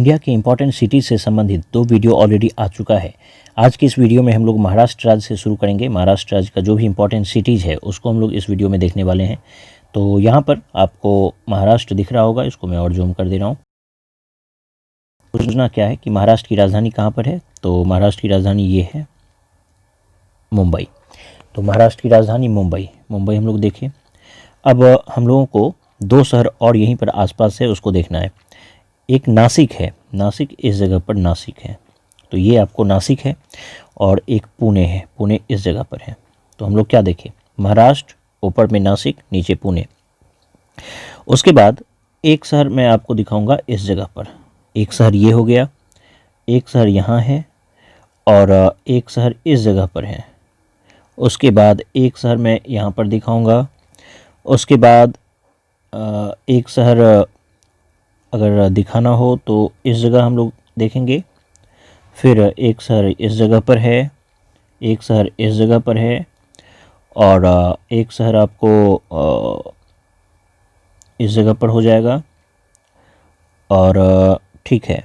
India के important cities से संबंधित 2 वीडियो ऑलरेडी आ चुका है। आज की इस वीडियो में हम लोग महाराष्ट्र राज्य से शुरू करेंगे। महाराष्ट्र राज्य का जो भी इंपॉर्टेंट सिटीज़ है उसको हम लोग इस वीडियो में देखने वाले हैं। तो यहाँ पर आपको महाराष्ट्र दिख रहा होगा, इसको मैं और जूम कर दे रहा हूँ। पूछना क्या है कि महाराष्ट्र की राजधानी कहाँ पर है, तो महाराष्ट्र की राजधानी ये है मुंबई। तो महाराष्ट्र की राजधानी मुंबई हम लोग देखें। अब हम लोगों को 2 शहर और यहीं पर आसपास है उसको देखना है। एक नासिक है, नासिक इस जगह पर नासिक है, तो ये आपको नासिक है। और एक पुणे है, पुणे इस जगह पर है। तो हम लोग क्या देखें, महाराष्ट्र ऊपर में नासिक, नीचे पुणे। उसके बाद एक शहर मैं आपको दिखाऊंगा इस जगह पर। एक शहर ये हो गया, एक शहर यहाँ है और एक शहर इस जगह पर है। उसके बाद एक शहर मैं यहाँ पर दिखाऊंगा। उसके बाद एक शहर अगर दिखाना हो तो इस जगह हम लोग देखेंगे। फिर एक शहर इस जगह पर है, एक शहर इस जगह पर है और एक शहर आपको इस जगह पर हो जाएगा और ठीक है,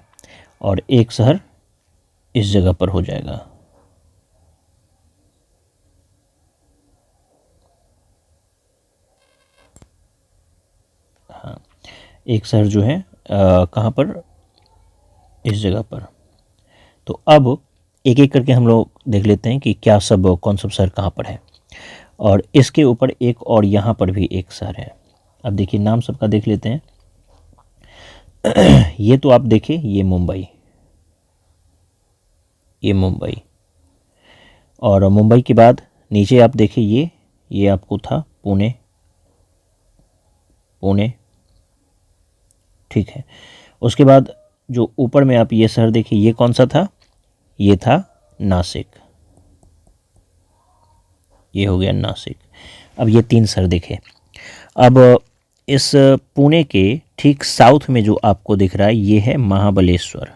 और एक शहर इस जगह पर हो जाएगा। हाँ, एक शहर जो है कहाँ पर, इस जगह पर। तो अब एक एक करके हम लोग देख लेते हैं कि क्या सब कौन सब शहर कहाँ पर है। और इसके ऊपर एक और यहाँ पर भी एक शहर है। अब देखिए नाम सबका देख लेते हैं। ये तो आप देखिए, ये मुंबई, ये मुंबई। और मुंबई के बाद नीचे आप देखिए ये आपको था पुणे, पुणे, ठीक है। उसके बाद जो ऊपर में आप ये शहर देखिए, ये कौन सा था, ये था नासिक, ये हो गया नासिक। अब ये 3 शहर देखे। अब इस पुणे के ठीक साउथ में जो आपको दिख रहा है ये है महाबलेश्वर,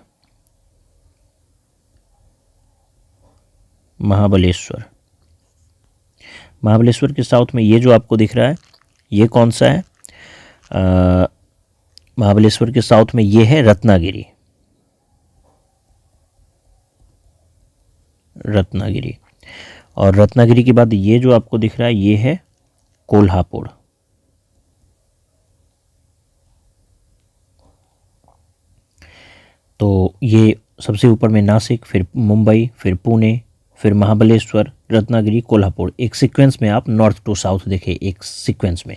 महाबलेश्वर। महाबलेश्वर के साउथ में ये जो आपको दिख रहा है ये कौन सा है, महाबलेश्वर के साउथ में ये है रत्नागिरी, रत्नागिरी। और रत्नागिरी के बाद ये जो आपको दिख रहा है ये है कोल्हापुर। तो ये सबसे ऊपर में नासिक, फिर मुंबई, फिर पुणे, फिर महाबलेश्वर, रत्नागिरी, कोल्हापुर। एक सीक्वेंस में आप नॉर्थ टू साउथ देखें, एक सीक्वेंस में।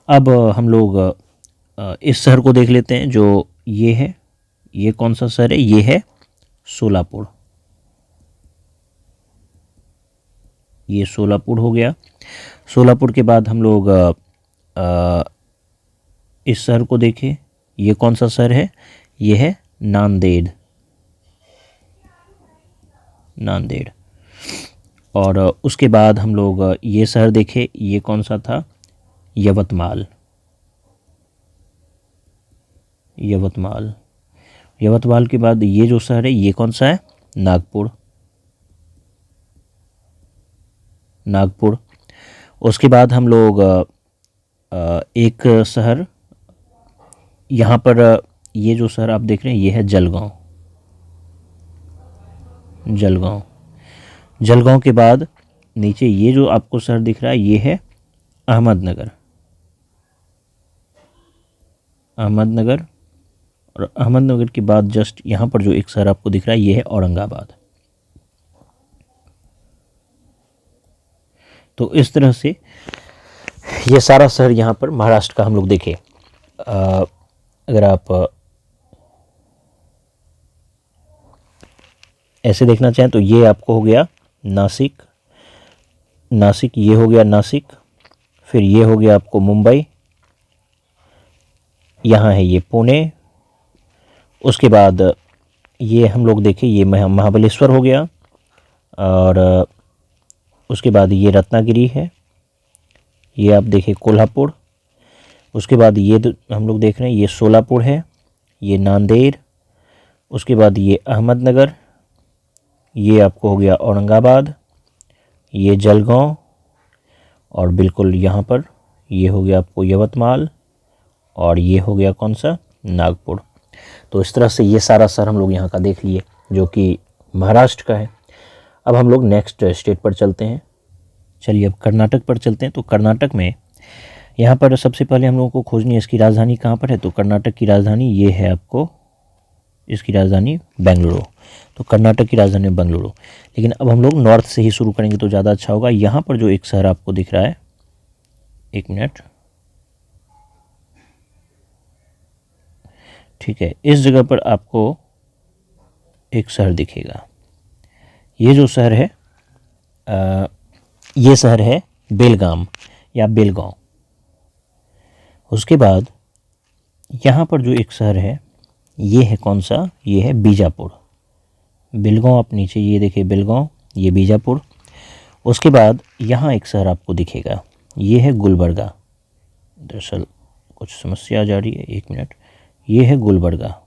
अब हम लोग इस शहर को देख लेते हैं जो ये है। ये कौन सा शहर है, ये है सोलापुर, ये सोलापुर हो गया। सोलापुर के बाद हम लोग इस शहर को देखें, ये कौन सा शहर है, ये है नांदेड़, नांदेड़। और उसके बाद हम लोग ये शहर देखें, ये कौन सा था, यवतमाल, यवतमाल। यवतमाल के बाद ये जो शहर है ये कौन सा है, नागपुर, नागपुर। उसके बाद हम लोग एक शहर यहाँ पर, ये जो शहर आप देख रहे हैं ये है जलगांव, जलगांव। जलगांव के बाद नीचे ये जो आपको शहर दिख रहा है ये है अहमदनगर, अहमदनगर। और अहमदनगर के बाद जस्ट यहाँ पर जो एक शहर आपको दिख रहा है ये है औरंगाबाद। तो इस तरह से ये सारा शहर यहाँ पर महाराष्ट्र का हम लोग देखें। अगर आप ऐसे देखना चाहें तो ये आपको हो गया नासिक, नासिक ये हो गया नासिक। फिर ये हो गया आपको मुंबई, यहाँ है ये पुणे। उसके बाद ये हम लोग देखें ये महाबलेश्वर हो गया। और उसके बाद ये रत्नागिरी है, ये आप देखें कोल्हापुर। उसके बाद ये हम लोग देख रहे हैं ये सोलापुर है, ये नांदेड़। उसके बाद ये अहमदनगर, ये आपको हो गया औरंगाबाद, ये जलगांव। और बिल्कुल यहाँ पर ये हो गया आपको यवतमाल और ये हो गया कौन सा, नागपुर। तो इस तरह से ये सारा शहर हम लोग यहाँ का देख लिए जो कि महाराष्ट्र का है। अब हम लोग नेक्स्ट स्टेट पर चलते हैं। चलिए अब कर्नाटक पर चलते हैं। तो कर्नाटक में यहाँ पर सबसे पहले हम लोगों को खोजनी है इसकी राजधानी कहाँ पर है। तो कर्नाटक की राजधानी ये है, आपको इसकी राजधानी बेंगलुरु। तो कर्नाटक की राजधानी बेंगलुरु। लेकिन अब हम लोग नॉर्थ से ही शुरू करेंगे तो ज़्यादा अच्छा होगा। यहाँ पर जो एक शहर आपको दिख रहा है, एक मिनट, ठीक है, इस जगह पर आपको एक शहर दिखेगा। ये जो शहर है ये शहर है बेलगाम या बेलगांव। उसके बाद यहाँ पर जो एक शहर है ये है कौन सा, ये है बीजापुर। बेलगांव आप नीचे ये देखिए बेलगांव, ये बीजापुर। उसके बाद यहाँ एक शहर आपको दिखेगा, ये है गुलबर्गा। दरअसल कुछ समस्या आ जा रही है, एक मिनट, ये है गुलबर्गा।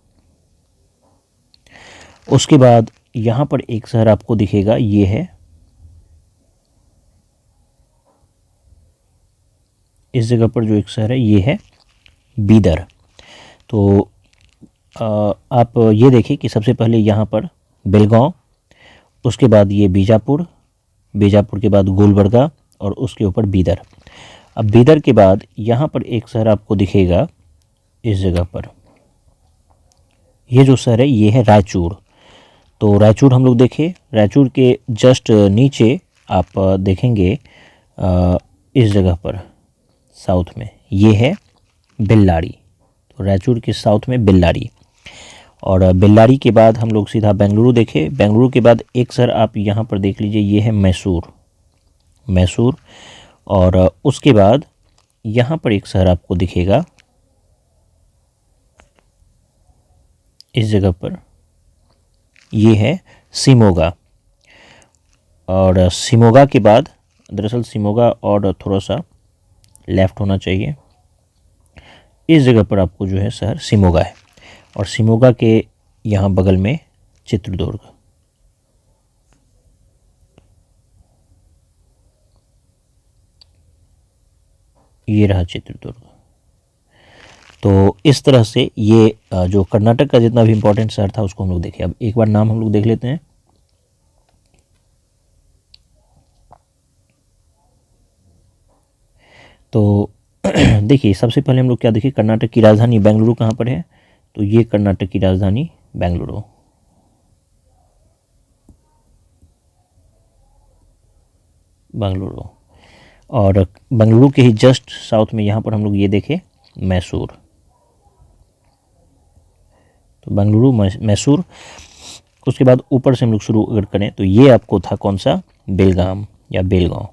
उसके बाद यहाँ पर एक शहर आपको दिखेगा, ये है, इस जगह पर जो एक शहर है ये है बीदर। तो आप ये देखिए कि सबसे पहले यहाँ पर बेलगांव, उसके बाद ये बीजापुर, बीजापुर के बाद गुलबर्गा और उसके ऊपर बीदर। अब बीदर के बाद यहाँ पर एक शहर आपको दिखेगा इस जगह पर, ये जो शहर है ये है रायचूर। तो रायचूर हम लोग देखें, रायचूर के जस्ट नीचे आप देखेंगे इस जगह पर साउथ में ये है बेल्लारी। तो रायचूर के साउथ में बेल्लारी, और बेल्लारी के बाद हम लोग सीधा बेंगलुरु देखें। बेंगलुरु के बाद एक शहर आप यहाँ पर देख लीजिए, ये है मैसूर, मैसूर। और उसके बाद यहाँ पर एक शहर आपको दिखेगा इस जगह पर, ये है शिमोगा। और शिमोगा के बाद, दरअसल शिमोगा और थोड़ा सा लेफ्ट होना चाहिए, इस जगह पर आपको जो है शहर शिमोगा है। और शिमोगा के यहाँ बगल में चित्रदुर्ग, ये रहा चित्रदुर्ग। तो इस तरह से ये जो कर्नाटक का जितना भी इम्पोर्टेंट शहर था उसको हम लोग देखें। अब एक बार नाम हम लोग देख लेते हैं। तो देखिए सबसे पहले हम लोग क्या देखें, कर्नाटक की राजधानी बेंगलुरु कहाँ पर है। तो ये कर्नाटक की राजधानी बेंगलुरु। बेंगलुरु, और बेंगलुरु के ही जस्ट साउथ में यहाँ पर हम लोग ये देखें मैसूर। तो बेंगलुरु मैसूर। उसके बाद ऊपर से हम लोग शुरू अगर करें तो ये आपको था कौन सा, बेलगाम या बेलगांव।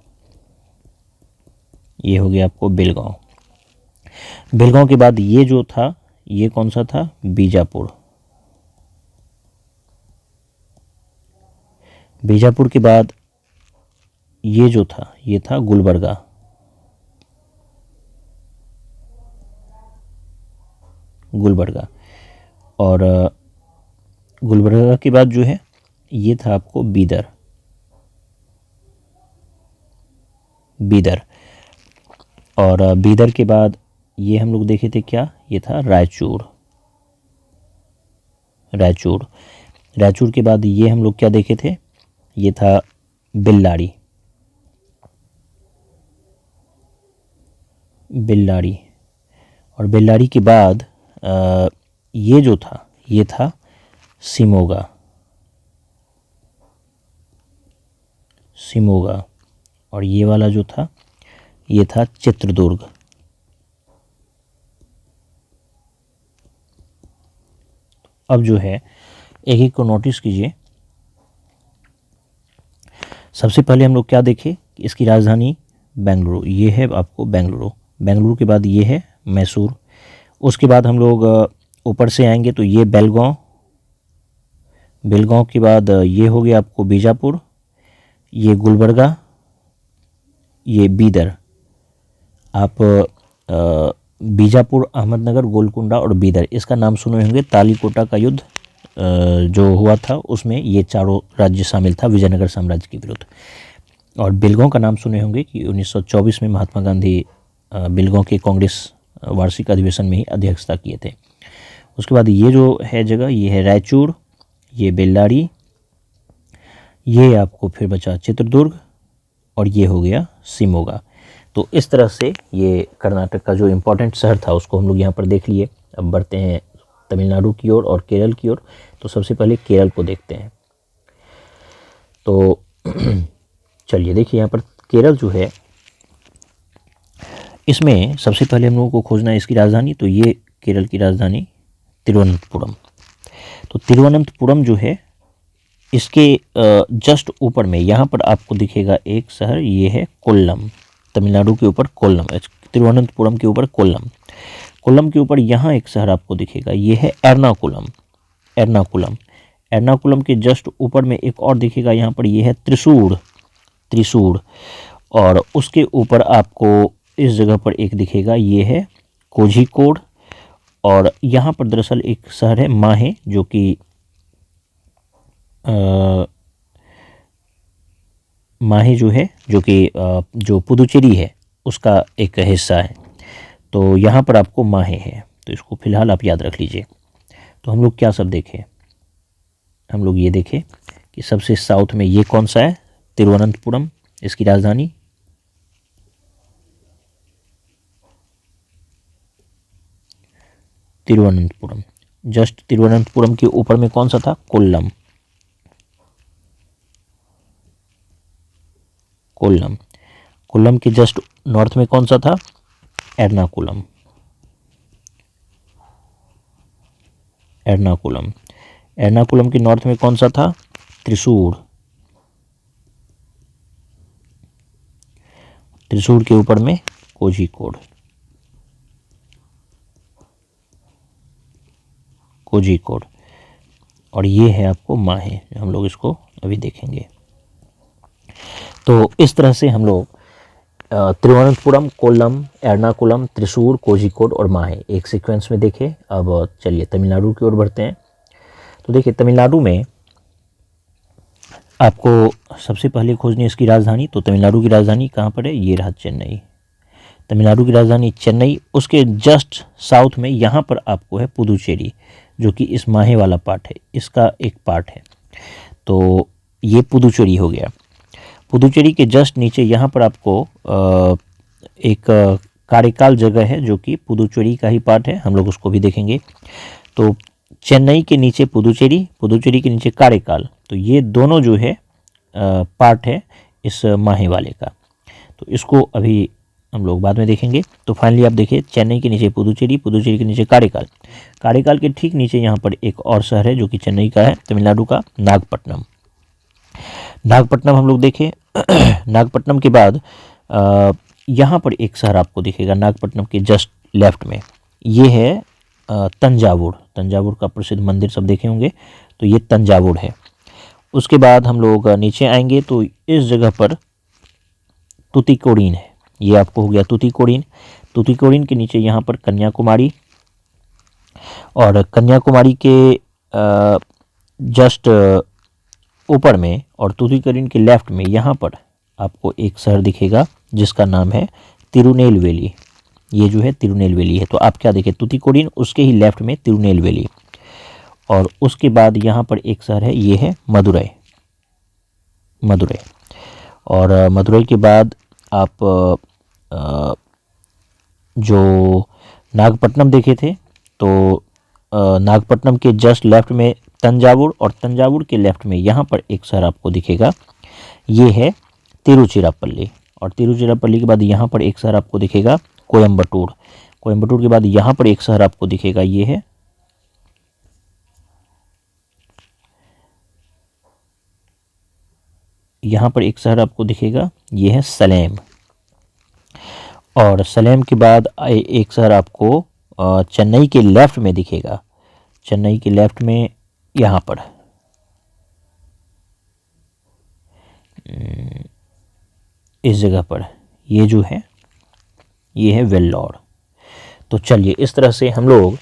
ये हो गया आपको बेलगांव। बेलगांव के बाद ये जो था ये कौन सा था, बीजापुर। बीजापुर के बाद ये जो था ये था गुलबर्गा। गुलबर्गा, और गुलबर्गा के बाद जो है ये था आपको बीदर। बीदर, और बीदर के बाद ये हम लोग देखे थे क्या, ये था रायचूर। रायचूर, रायचूर के बाद ये हम लोग क्या देखे थे, ये था बेल्लारी। बेल्लारी, और बेल्लारी के बाद ये जो था ये था शिमोगा। शिमोगा, और ये वाला जो था ये था चित्रदुर्ग। अब जो है एक एक को नोटिस कीजिए। सबसे पहले हम लोग क्या देखें कि इसकी राजधानी बेंगलुरु, ये है आपको बेंगलुरु। बेंगलुरु के बाद ये है मैसूर। उसके बाद हम लोग ऊपर से आएंगे तो ये बेलगांव। बेलगांव के बाद ये हो गया आपको बीजापुर, ये गुलबर्गा, ये बीदर। आप बीजापुर, अहमदनगर, गोलकुंडा और बीदर, इसका नाम सुने होंगे। तालीकोटा का युद्ध जो हुआ था उसमें ये चारों राज्य शामिल था विजयनगर साम्राज्य के विरुद्ध। और बेलगांव का नाम सुने होंगे कि 1924 में महात्मा गांधी बेलगांव के कांग्रेस वार्षिक अधिवेशन में ही अध्यक्षता किए थे। उसके बाद ये जो है जगह, ये है रायचूर, ये बेल्लारी, ये आपको फिर बचा चित्रदुर्ग, और ये हो गया शिमोगा। तो इस तरह से ये कर्नाटक का जो इम्पोर्टेंट शहर था उसको हम लोग यहाँ पर देख लिए। अब बढ़ते हैं तमिलनाडु की ओर और केरल की ओर। तो सबसे पहले केरल को देखते हैं। तो चलिए देखिए, यहाँ पर केरल जो है, इसमें सबसे पहले हम लोगों को खोजना है इसकी राजधानी। तो ये केरल की राजधानी तिरुवनंतपुरम। तो तिरुवनंतपुरम जो है, इसके जस्ट ऊपर में यहाँ पर आपको दिखेगा एक शहर, ये है कोल्लम। तमिलनाडु के ऊपर कोल्लम, तिरुवनंतपुरम के ऊपर कोल्लम। कोल्लम के ऊपर यहाँ एक शहर आपको दिखेगा, ये है एर्नाकुलम। एर्नाकुलम, एर्नाकुलम के जस्ट ऊपर में एक और दिखेगा यहाँ पर, ये है त्रिशूर। त्रिशूर, और उसके ऊपर आपको इस जगह पर एक दिखेगा, ये है कोझिकोड। और यहाँ पर दरअसल एक शहर है माहे, जो कि माहे जो है, जो कि जो पुदुचेरी है उसका एक हिस्सा है। तो यहाँ पर आपको माहे है, तो इसको फिलहाल आप याद रख लीजिए। तो हम लोग क्या सब देखें, हम लोग ये देखें कि सबसे साउथ में ये कौन सा है, तिरुवनंतपुरम, इसकी राजधानी। तिरुवनंतपुरम, जस्ट तिरुवनंतपुरम के ऊपर में कौन सा था, कोल्लम। कोल्लम, कोल्लम के जस्ट नॉर्थ में कौन सा था, एर्नाकुलम। एर्नाकुलम, एर्नाकुलम के नॉर्थ में कौन सा था, त्रिशूर। त्रिशूर के ऊपर में कोझिकोड। कोझिकोड, और ये है आपको माहे, हम लोग इसको अभी देखेंगे। तो इस तरह से हम लोग तिरुवनंतपुरम, कोल्लम, एर्नाकुलम, त्रिशूर, कोझिकोड और माहे एक सीक्वेंस में देखे। अब चलिए तमिलनाडु की ओर बढ़ते हैं। तो देखिए, तमिलनाडु में आपको सबसे पहले खोजनी है इसकी राजधानी। तो तमिलनाडु की राजधानी कहाँ पर है, ये रहा चेन्नई। तमिलनाडु की राजधानी चेन्नई। उसके जस्ट साउथ में यहाँ पर आपको है पुदुचेरी, जो कि इस माहे वाला पार्ट है, इसका एक पार्ट है। तो ये पुदुचेरी हो गया। पुदुचेरी के जस्ट नीचे यहाँ पर आपको एक कारिकाल जगह है, जो कि पुदुचेरी का ही पार्ट है, हम लोग उसको भी देखेंगे। तो चेन्नई के नीचे पुदुचेरी, पुदुचेरी के नीचे कारिकाल, तो ये दोनों जो है पार्ट है इस माहे वाले का। तो इसको अभी हम लोग बाद में देखेंगे। तो फाइनली आप देखिए, चेन्नई के नीचे पुदुचेरी, पुदुचेरी के नीचे कारिकाल, कारिकाल के ठीक नीचे यहाँ पर एक और शहर है जो कि चेन्नई का है, तमिलनाडु का, नागपट्टनम। नागपट्टनम हम लोग देखें। नागपट्टनम के बाद यहाँ पर एक शहर आपको दिखेगा नागपट्टनम के जस्ट लेफ्ट में, ये है तंजावुर। तंजावुर का प्रसिद्ध मंदिर सब देखे होंगे, तो ये तंजावुर है। उसके बाद हम लोग नीचे आएंगे तो इस जगह पर तुतिकोरिन है, ये आपको हो गया तुतिकोरिन। तुतिकोरिन के नीचे यहाँ पर कन्याकुमारी, और कन्याकुमारी के जस्ट ऊपर में और तुतिकोरिन के लेफ्ट में यहाँ पर आपको एक शहर दिखेगा जिसका नाम है तिरुनेलवेली। ये जो है तिरुनेलवेली है। तो आप क्या देखें, तुतिकोरिन, उसके ही लेफ्ट में तिरुनेलवेली, और उसके बाद यहाँ पर एक शहर है, ये है मदुरई। मदुरई, और मदुरई के बाद आप जो नागपट्टनम देखे थे, तो नागपट्टनम के जस्ट लेफ्ट में तंजावुर, और तंजावुर के लेफ्ट में यहाँ पर एक शहर आपको दिखेगा, ये है तिरुचिरापल्ली। और तिरुचिरापल्ली के बाद यहाँ पर एक शहर आपको दिखेगा कोयम्बटूर। कोयम्बटूर के बाद यहाँ पर एक शहर आपको दिखेगा, ये है यहाँ पर एक शहर आपको दिखेगा, ये है सलेम। और सलेम के बाद एक शहर आपको चेन्नई के लेफ्ट में दिखेगा, चेन्नई के लेफ्ट में यहाँ पर इस जगह पर ये जो है, ये है वेल्लोर। तो चलिए, इस तरह से हम लोग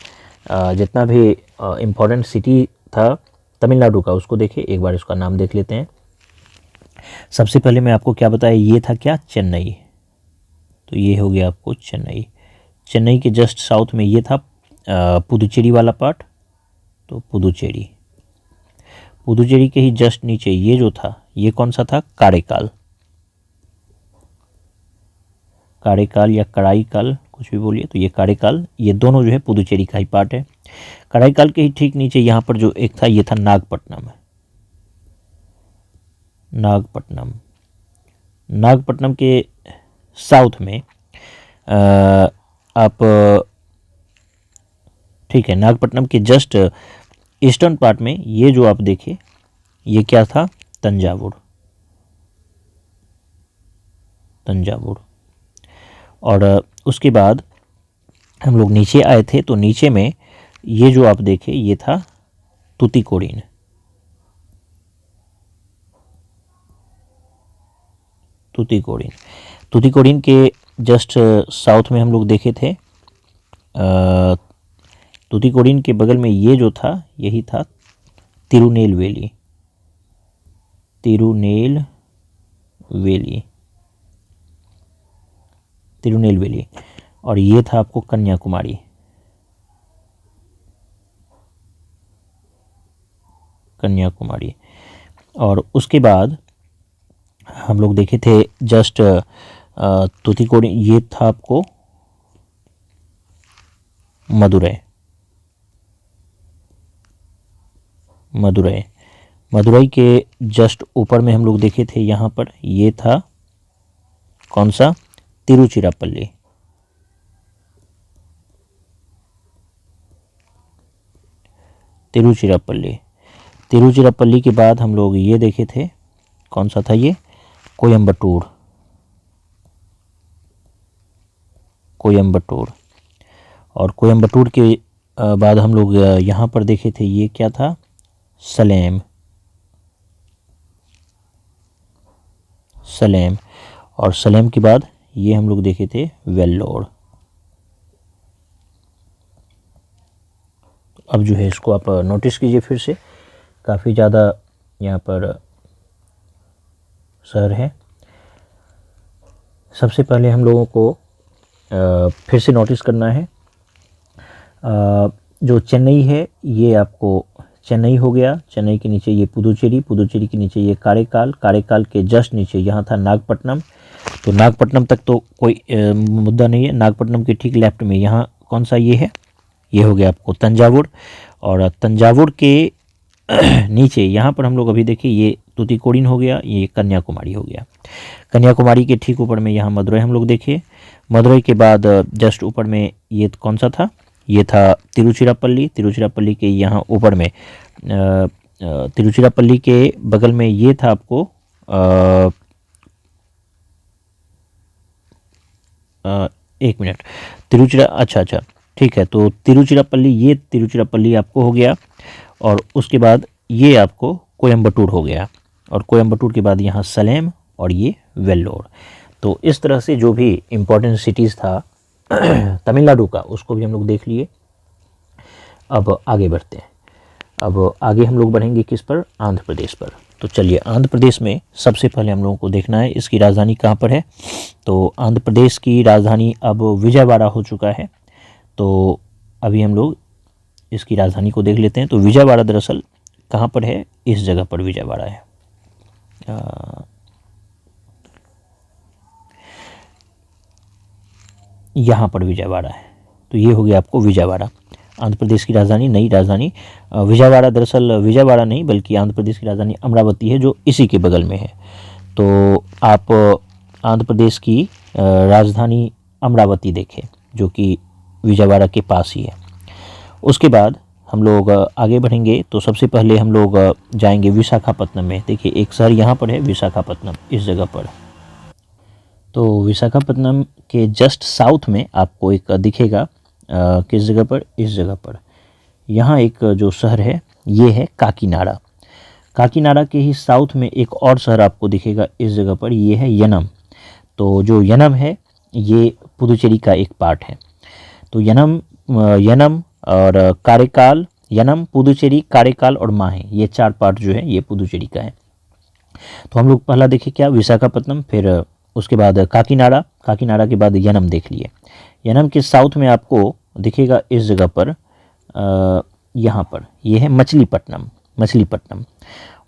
जितना भी इम्पोर्टेंट सिटी था तमिलनाडु का उसको देखें। एक बार इसका नाम देख लेते हैं। सबसे पहले मैं आपको क्या बताया, ये था क्या, चेन्नई। तो ये हो गया आपको चेन्नई। चेन्नई के जस्ट साउथ में ये था पुदुचेरी वाला पार्ट, तो पुदुचेरी, पुदुचेरी के ही जस्ट नीचे ये जो था ये कौन सा था, कारेकाल, कारेकाल या कराईकाल कुछ भी बोलिए, तो ये कारेकाल, ये दोनों जो है पुदुचेरी का ही पार्ट है। कराईकाल के ही ठीक नीचे यहाँ पर जो एक था ये था नागपट्टनम, नागपट्टनम, नागपट्टनम के साउथ में आप ठीक है, नागपट्टनम के जस्ट ईस्टर्न पार्ट में ये जो आप देखे ये क्या था, तंजावुर, तंजावुर। और उसके बाद हम लोग नीचे आए थे तो नीचे में ये जो आप देखे ये था तुतिकोरिन, तुतिकोरिन, तुतिकोरिन के जस्ट साउथ में हम लोग देखे थे, तुतिकोरिन के बगल में ये जो था यही था तिरुनेलवेली, तिरुनेलवेली, तिरुनेलवेली। और ये था आपको कन्याकुमारी, कन्याकुमारी। और उसके बाद हम लोग देखे थे जस्ट तुतिकोरिन, ये था आपको मदुरै, मदुरै, मदुरै के जस्ट ऊपर में हम लोग देखे थे यहाँ पर ये था कौन सा, तिरुचिरापल्ली, तिरुचिरापल्ली। तिरुचिरापल्ली के बाद हम लोग ये देखे थे कौन सा था, ये कोयम्बटूर, कोयम्बटूर। और कोयम्बटूर के बाद हम लोग यहाँ पर देखे थे ये क्या था, सलेम, सलेम। और सलेम के बाद ये हम लोग देखे थे वेल्लोर। अब जो है इसको आप नोटिस कीजिए फिर से, काफ़ी ज़्यादा यहाँ पर शहर है। सबसे पहले हम लोगों को फिर से नोटिस करना है, जो चेन्नई है ये आपको चेन्नई हो गया, चेन्नई के नीचे ये पुदुचेरी, पुदुचेरी के नीचे ये कारेकाल, कारेकाल के जस्ट नीचे यहाँ था नागपट्टनम। तो नागपट्टनम तक तो कोई मुद्दा नहीं है। नागपट्टनम के ठीक लेफ्ट में यहाँ कौन सा ये है, ये हो गया आपको तंजावुर। और तंजावुर के नीचे यहाँ पर हम लोग अभी देखिए ये तुतिकोरिन हो गया, ये कन्याकुमारी हो गया। कन्याकुमारी के ठीक ऊपर में यहाँ मदुरै हम लोग देखे, मदुरै के बाद जस्ट ऊपर में ये कौन सा था, ये था तिरुचिरापल्ली, तिरुचिरापल्ली के यहाँ ऊपर में तिरुचिरापल्ली के बगल में ये था आपको एक मिनट, अच्छा ठीक है, तो तिरुचिरापल्ली, ये तिरुचिरापल्ली आपको हो गया। और उसके बाद ये आपको कोयम्बटूर हो गया, और कोयम्बटूर के बाद यहाँ सलेम और ये वेल्लोर। तो इस तरह से जो भी इम्पोर्टेंट सिटीज़ था तमिलनाडु का उसको भी हम लोग देख लिए। अब आगे बढ़ते हैं, अब आगे हम लोग बढ़ेंगे किस पर, आंध्र प्रदेश पर। तो चलिए, आंध्र प्रदेश में सबसे पहले हम लोगों को देखना है इसकी राजधानी कहाँ पर है। तो आंध्र प्रदेश की राजधानी अब विजयवाड़ा हो चुका है। तो अभी हम लोग इसकी राजधानी को देख लेते हैं। तो विजयवाड़ा दरअसल कहाँ पर है, इस जगह पर विजयवाड़ा है। यहाँ पर विजयवाड़ा है। तो ये हो गया आपको विजयवाड़ा, आंध्र प्रदेश की राजधानी, नई राजधानी विजयवाड़ा। दरअसल विजयवाड़ा नहीं बल्कि आंध्र प्रदेश की राजधानी अमरावती है जो इसी के बगल में है। तो आप आंध्र प्रदेश की राजधानी अमरावती देखें जो कि विजयवाड़ा के पास ही है। उसके बाद हम लोग आगे बढ़ेंगे। तो सबसे पहले हम लोग जाएंगे विशाखापत्तनम में। देखिए एक शहर यहाँ पर है विशाखापत्तनम, इस जगह पर। तो विशाखापत्तनम के जस्ट साउथ में आपको एक दिखेगा किस जगह पर, इस जगह पर। यहाँ एक जो शहर है ये है काकीनाडा। काकीनाडा के ही साउथ में एक और शहर आपको दिखेगा इस जगह पर, ये है यनम। तो जो यनम है ये पुदुचेरी का एक पार्ट है। तो यनम और कारेकाल, यनम, पुदुचेरी, कारेकाल और माहे, ये चार पार्ट जो है ये पुदुचेरी का है। तो हम लोग पहला देखें क्या, विशाखापत्तनम, फिर उसके बाद काकीनाडा, काकीनाडा के बाद यनम देख लिए। यनम के साउथ में आपको दिखेगा इस जगह पर, यहाँ पर ये है मछलीपट्टनम।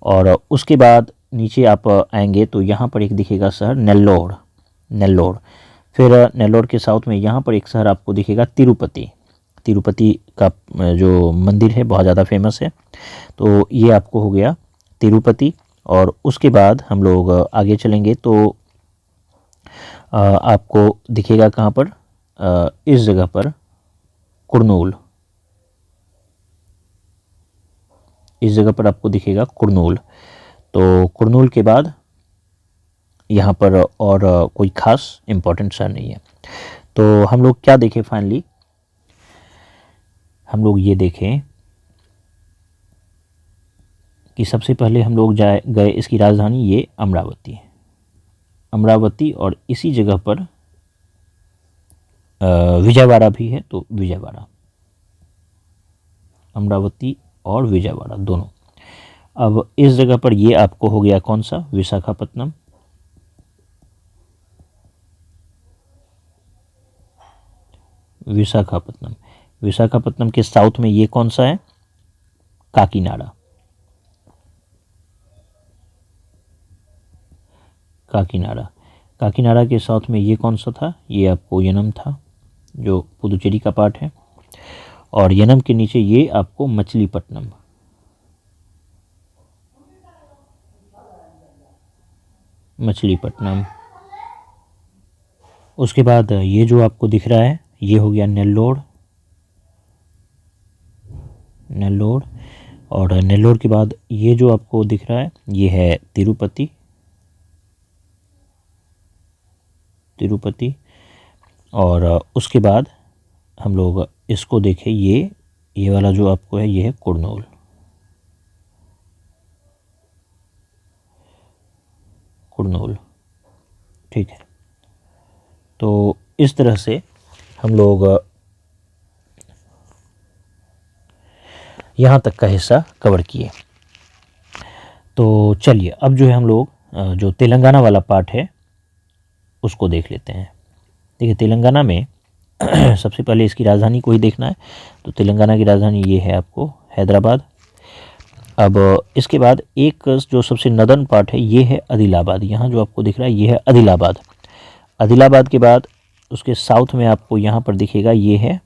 और उसके बाद नीचे आप आएंगे तो यहाँ पर एक दिखेगा शहर नेल्लोर। फिर नेल्लोर के साउथ में यहाँ पर एक शहर आपको दिखेगा तिरुपति का जो मंदिर है बहुत ज़्यादा फेमस है। तो ये आपको हो गया तिरुपति। और उसके बाद हम लोग आगे चलेंगे तो आपको दिखेगा कहाँ पर, इस जगह पर कुरनूल। इस जगह पर आपको दिखेगा कुरनूल। तो कुरनूल के बाद यहाँ पर और कोई खास इम्पोर्टेंट शहर नहीं है। तो हम लोग क्या देखें फाइनली, हम लोग ये देखें कि सबसे पहले हम लोग गए इसकी राजधानी ये अमरावती और इसी जगह पर विजयवाड़ा भी है। तो विजयवाड़ा, अमरावती और विजयवाड़ा दोनों। अब इस जगह पर ये आपको हो गया कौन सा, विशाखापत्तनम। विशाखापत्तनम के साउथ में ये कौन सा है, काकीनाडा के साउथ में ये कौन सा था, ये आपको यनम था जो पुदुचेरी का पार्ट है। और यनम के नीचे ये आपको मछलीपट्टनम। उसके बाद ये जो आपको दिख रहा है ये हो गया नेल्लोर। और नेल्लोर के बाद ये जो आपको दिख रहा है ये है तिरुपति। और उसके बाद हम लोग इसको देखें, ये वाला जो आपको है ये है कुरनूल। ठीक है। तो इस तरह से हम लोग यहाँ तक का हिस्सा कवर किए। तो चलिए अब जो है हम लोग जो तेलंगाना वाला पार्ट है उसको देख लेते हैं। देखिए तेलंगाना में सबसे पहले इसकी राजधानी को ही देखना है। तो तेलंगाना की राजधानी ये है आपको हैदराबाद। अब इसके बाद एक जो सबसे नदर्न पार्ट है ये है आदिलाबाद। यहाँ जो आपको दिख रहा है ये है आदिलाबाद के बाद उसके साउथ में आपको यहाँ पर दिखेगा ये है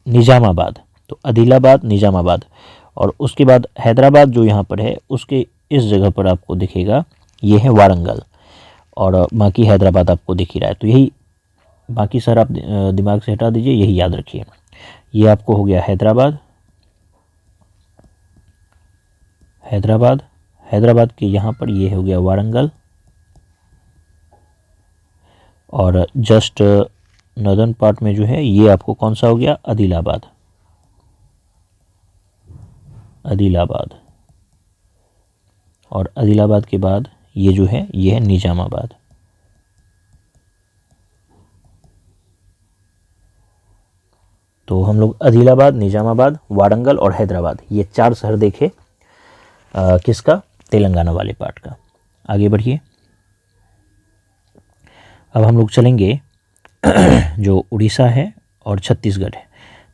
निज़ामाबाद। तो आदिलाबाद, निज़ामाबाद। और उसके बाद हैदराबाद जो यहाँ पर है उसके इस जगह पर आपको दिखेगा ये है वारंगल। और बाकी हैदराबाद आपको दिख ही रहा है। तो यही बाकी सर आप दिमाग से हटा दीजिए, यही याद रखिए। ये आपको हो गया हैदराबाद के यहाँ पर ये हो गया वारंगल। और जस्ट नॉर्दर्न पार्ट में जो है ये आपको कौन सा हो गया, आदिलाबाद। और आदिलाबाद के बाद ये जो है ये है निज़ामाबाद। तो हम लोग आदिलाबाद, निज़ामाबाद, वारंगल और हैदराबाद ये 4 शहर देखे किसका, तेलंगाना वाले पार्ट का। आगे बढ़िए। अब हम लोग चलेंगे जो उड़ीसा है और छत्तीसगढ़ है।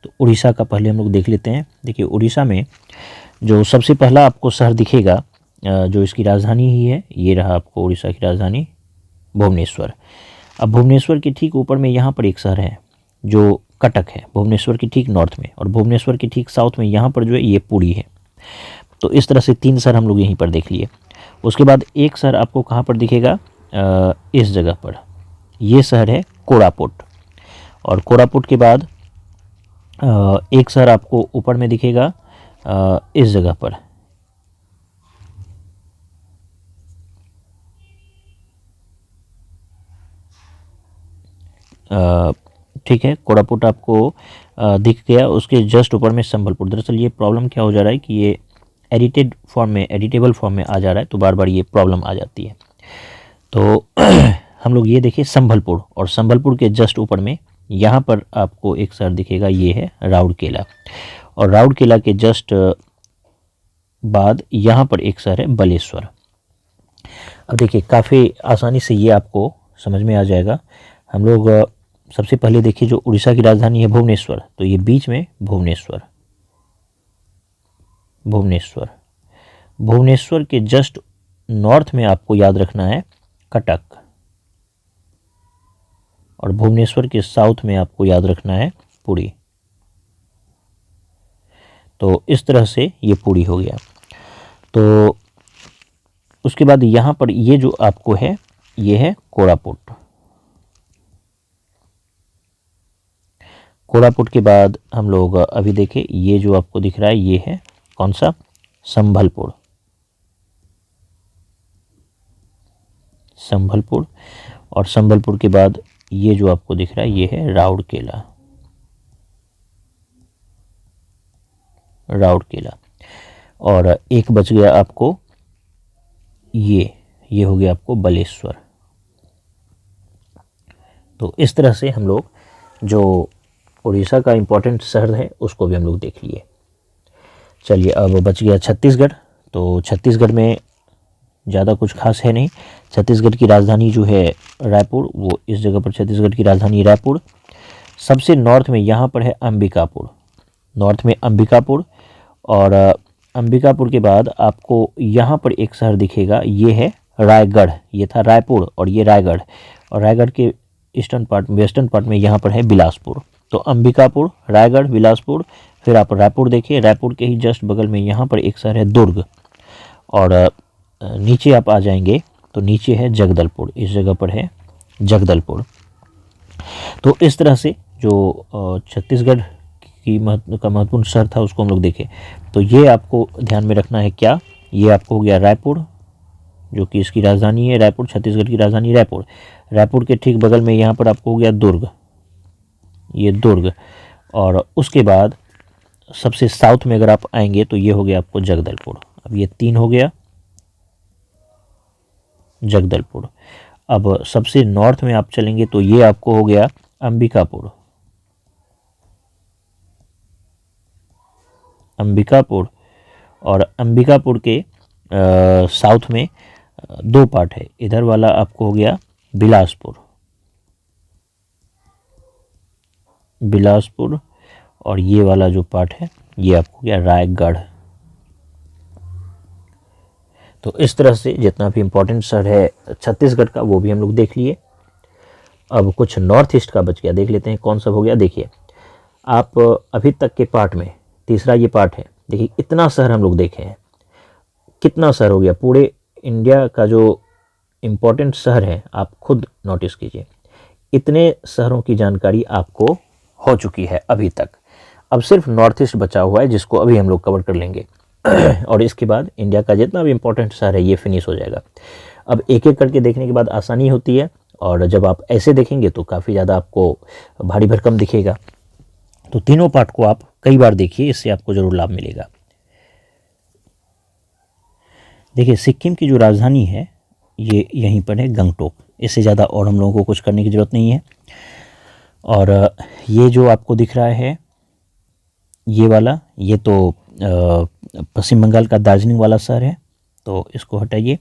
तो उड़ीसा का पहले हम लोग देख लेते हैं। देखिए उड़ीसा में जो सबसे पहला आपको शहर दिखेगा जो इसकी राजधानी ही है, ये रहा आपको उड़ीसा की राजधानी भुवनेश्वर। अब भुवनेश्वर के ठीक ऊपर में यहाँ पर एक शहर है जो कटक है, भुवनेश्वर के ठीक नॉर्थ में। और भुवनेश्वर के ठीक साउथ में यहाँ पर जो है ये पुरी है। तो इस तरह से 3 शहर हम लोग यहीं पर देख लिए। उसके बाद एक शहर आपको कहाँ पर दिखेगा, इस जगह पर, ये शहर है कोरापुट। और कोरापुट के बाद एक शहर आपको ऊपर में दिखेगा इस जगह पर, ठीक है, कोरापुट आपको दिख गया। उसके जस्ट ऊपर में संबलपुर। दरअसल ये प्रॉब्लम क्या हो जा रहा है कि ये एडिटेबल फॉर्म में आ जा रहा है, तो बार बार ये प्रॉब्लम आ जाती है। तो हम लोग ये देखिए संबलपुर, और संबलपुर के जस्ट ऊपर में यहाँ पर आपको एक शहर दिखेगा, ये है राउरकेला। और राउरकेला के जस्ट बाद यहाँ पर एक शहर है बालेश्वर। अब देखिए काफ़ी आसानी से ये आपको समझ में आ जाएगा। हम लोग सबसे पहले देखिए जो उड़ीसा की राजधानी है भुवनेश्वर, तो ये बीच में भुवनेश्वर, भुवनेश्वर, भुवनेश्वर के जस्ट नॉर्थ में आपको याद रखना है कटक, और भुवनेश्वर के साउथ में आपको याद रखना है पुरी। तो इस तरह से ये पुरी हो गया। तो उसके बाद यहाँ पर ये जो आपको है ये है कोरापुट। कोरापुट के बाद हम लोग अभी देखें ये जो आपको दिख रहा है ये है कौन सा, संभलपुर, संभलपुर। और संभलपुर के बाद ये जो आपको दिख रहा है ये है राउरकेला, राउरकेला। और एक बच गया आपको ये हो गया आपको बालेश्वर। तो इस तरह से हम लोग जो उड़ीसा का इम्पोर्टेंट शहर है उसको भी हम लोग देख लिए। चलिए अब बच गया छत्तीसगढ़। तो छत्तीसगढ़ में ज़्यादा कुछ खास है नहीं। छत्तीसगढ़ की राजधानी जो है रायपुर, वो इस जगह पर छत्तीसगढ़ की राजधानी रायपुर। सबसे नॉर्थ में यहाँ पर है अंबिकापुर, नॉर्थ में अंबिकापुर। और अंबिकापुर के बाद आपको यहाँ पर एक शहर दिखेगा ये है रायगढ़। ये था रायपुर और ये रायगढ़, और रायगढ़ के ईस्टर्न पार्ट वेस्टर्न पार्ट में यहाँ पर है बिलासपुर। तो अंबिकापुर, रायगढ़, बिलासपुर, फिर आप रायपुर देखिए। रायपुर के ही जस्ट बगल में यहाँ पर एक शहर है दुर्ग, और नीचे आप आ जाएंगे तो नीचे है जगदलपुर, इस जगह पर है जगदलपुर। तो इस तरह से जो छत्तीसगढ़ की महत्वपूर्ण शहर था उसको हम लोग देखें। तो ये आपको ध्यान में रखना है क्या, ये आपको हो गया रायपुर जो कि इसकी राजधानी है रायपुर, छत्तीसगढ़ की राजधानी रायपुर। रायपुर के ठीक बगल में यहाँ पर आपको हो गया दुर्ग, ये दुर्ग। और उसके बाद सबसे साउथ में अगर आप आएंगे तो ये हो गया आपको जगदलपुर। अब ये 3 हो गया जगदलपुर। अब सबसे नॉर्थ में आप चलेंगे तो ये आपको हो गया अंबिकापुर, अंबिकापुर। और अंबिकापुर के साउथ में 2 पार्ट है, इधर वाला आपको हो गया बिलासपुर, बिलासपुर, और ये वाला जो पार्ट है ये आपको गया रायगढ़। तो इस तरह से जितना भी इम्पोर्टेंट शहर है छत्तीसगढ़ का वो भी हम लोग देख लिए। अब कुछ नॉर्थ ईस्ट का बच गया, देख लेते हैं कौन सा हो गया। देखिए आप अभी तक के पार्ट में तीसरा ये पार्ट है। देखिए इतना शहर हम लोग देखे हैं, कितना शहर हो गया। पूरे इंडिया का जो इम्पोर्टेंट शहर है आप खुद नोटिस कीजिए, इतने शहरों की जानकारी आपको हो चुकी है अभी तक। अब सिर्फ नॉर्थ ईस्ट बचा हुआ है जिसको अभी हम लोग कवर कर लेंगे और इसके बाद इंडिया का जितना भी इम्पोर्टेंट शहर है ये फिनिश हो जाएगा। अब एक एक करके देखने के बाद आसानी होती है, और जब आप ऐसे देखेंगे तो काफ़ी ज़्यादा आपको भारी भरकम दिखेगा। तो तीनों पार्ट को आप कई बार देखिए, इससे आपको ज़रूर लाभ मिलेगा। देखिए सिक्किम की जो राजधानी है ये यहीं पर है गंगटोक, इससे ज़्यादा और हम लोगों को कुछ करने की ज़रूरत नहीं है। और ये जो आपको दिख रहा है ये वाला, ये तो पश्चिम बंगाल का दार्जिलिंग वाला शहर है, तो इसको हटाइए।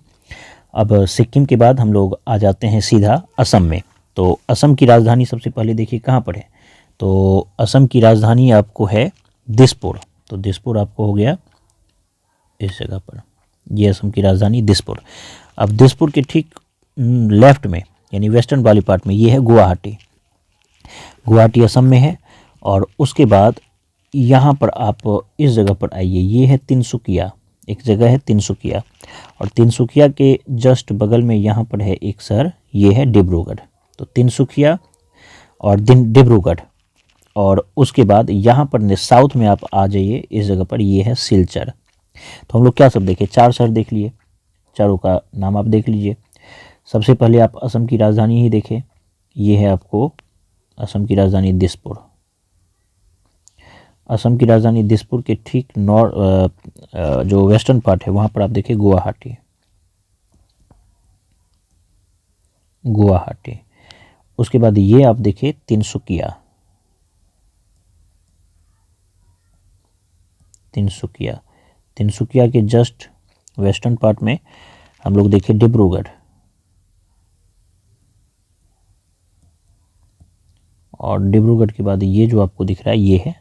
अब सिक्किम के बाद हम लोग आ जाते हैं सीधा असम में। तो असम की राजधानी सबसे पहले देखिए कहाँ पर है। तो असम की राजधानी आपको है दिसपुर। तो दिसपुर आपको हो गया इस जगह पर, ये असम की राजधानी दिसपुर। अब दिसपुर के ठीक लेफ्ट में यानी वेस्टर्न वाली पार्ट में ये है गुवाहाटी, गुवाहाटी असम में है। और उसके बाद यहाँ पर आप इस जगह पर आइए, ये है तिनसुकिया, एक जगह है तिनसुकिया। और तिनसुकिया के जस्ट बगल में यहाँ पर है एक शहर, ये है डिब्रूगढ़। तो तिनसुकिया और डिब्रूगढ़, और उसके बाद यहाँ पर साउथ में आप आ जाइए इस जगह पर, ये है सिलचर। तो हम लोग क्या सब देखे, 4 शहर देख लिए, चारों का नाम आप देख लीजिए। सबसे पहले आप असम की राजधानी ही देखें, ये है आपको असम की राजधानी दिसपुर। असम की राजधानी दिसपुर के ठीक जो वेस्टर्न पार्ट है वहाँ पर आप देखिए गुवाहाटी, गुवाहाटी। उसके बाद ये आप देखिए तिनसुकिया, तिनसुकिया, तिनसुकिया के जस्ट वेस्टर्न पार्ट में हम लोग देखिए डिब्रूगढ़, और डिब्रूगढ़ के बाद ये जो आपको दिख रहा है ये है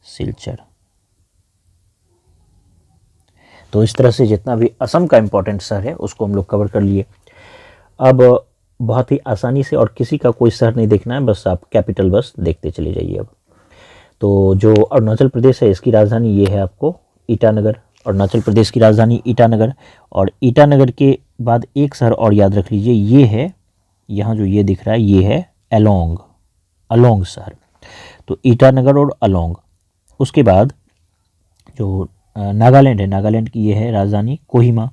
सिलचर। तो इस तरह से जितना भी असम का इम्पोर्टेंट शहर है उसको हम लोग कवर कर लिए। अब बहुत ही आसानी से, और किसी का कोई शहर नहीं देखना है, बस आप कैपिटल बस देखते चले जाइए। अब तो जो अरुणाचल प्रदेश है इसकी राजधानी ये है आपको ईटानगर। अरुणाचल प्रदेश की राजधानी ईटानगर। और ईटानगर के बाद एक शहर और याद रख लीजिए, ये है यहाँ जो ये दिख रहा है ये है अलोंग, अलोंग शहर। तो ईटानगर और अलोंग। उसके बाद जो नागालैंड है, नागालैंड की ये है राजधानी कोहिमा।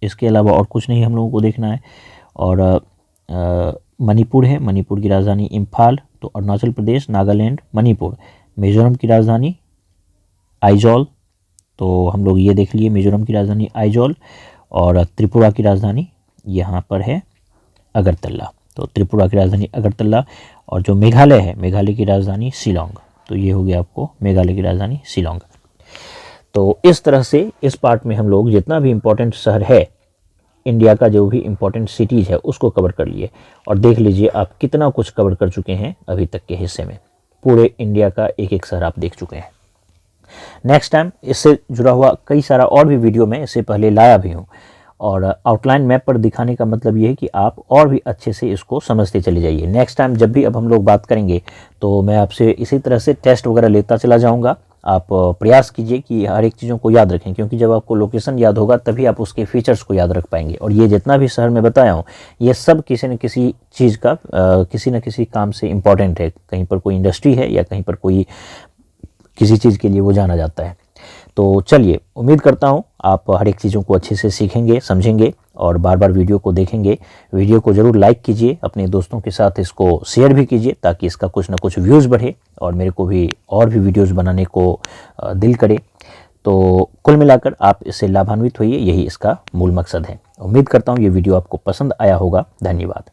इसके अलावा और कुछ नहीं हम लोगों को देखना है। और मणिपुर है, मणिपुर की राजधानी इम्फाल। तो अरुणाचल प्रदेश, नागालैंड, मणिपुर। मिजोरम की राजधानी आइजॉल, तो हम लोग ये देख लिए मिजोरम की राजधानी आइजॉल। और त्रिपुरा की राजधानी यहाँ पर है अगरतला। तो त्रिपुरा की राजधानी अगरतला। और जो मेघालय है, मेघालय की राजधानी शिलोंग। तो ये हो गया आपको मेघालय की राजधानी शिलोंग। तो इस तरह से इस पार्ट में हम लोग जितना भी इम्पोर्टेंट शहर है इंडिया का, जो भी इम्पोर्टेंट सिटीज़ है उसको कवर कर लिए। और देख लीजिए आप कितना कुछ कवर कर चुके हैं अभी तक के हिस्से में। पूरे इंडिया का एक एक शहर आप देख चुके हैं। नेक्स्ट टाइम इससे जुड़ा हुआ कई सारा और भी वीडियो मैं इससे पहले लाया भी हूँ। और आउटलाइन मैप पर दिखाने का मतलब ये है कि आप और भी अच्छे से इसको समझते चले जाइए। नेक्स्ट टाइम जब भी अब हम लोग बात करेंगे तो मैं आपसे इसी तरह से टेस्ट वगैरह लेता चला जाऊँगा। आप प्रयास कीजिए कि हर एक चीज़ों को याद रखें, क्योंकि जब आपको लोकेशन याद होगा तभी आप उसके फीचर्स को याद रख पाएंगे। और ये जितना भी शहर मैं बताया हूँ ये सब किसी न किसी चीज़ का किसी न किसी काम से इम्पॉर्टेंट है। कहीं पर कोई इंडस्ट्री है या कहीं पर कोई किसी चीज़ के लिए वो जाना जाता है। तो चलिए, उम्मीद करता हूँ आप हर एक चीज़ों को अच्छे से सीखेंगे, समझेंगे और बार बार वीडियो को देखेंगे। वीडियो को ज़रूर लाइक कीजिए, अपने दोस्तों के साथ इसको शेयर भी कीजिए ताकि इसका कुछ ना कुछ व्यूज़ बढ़े और मेरे को भी और भी वीडियोज़ बनाने को दिल करे। तो कुल मिलाकर आप इससे लाभान्वित होइए, यही इसका मूल मकसद है। उम्मीद करता हूँ ये वीडियो आपको पसंद आया होगा। धन्यवाद।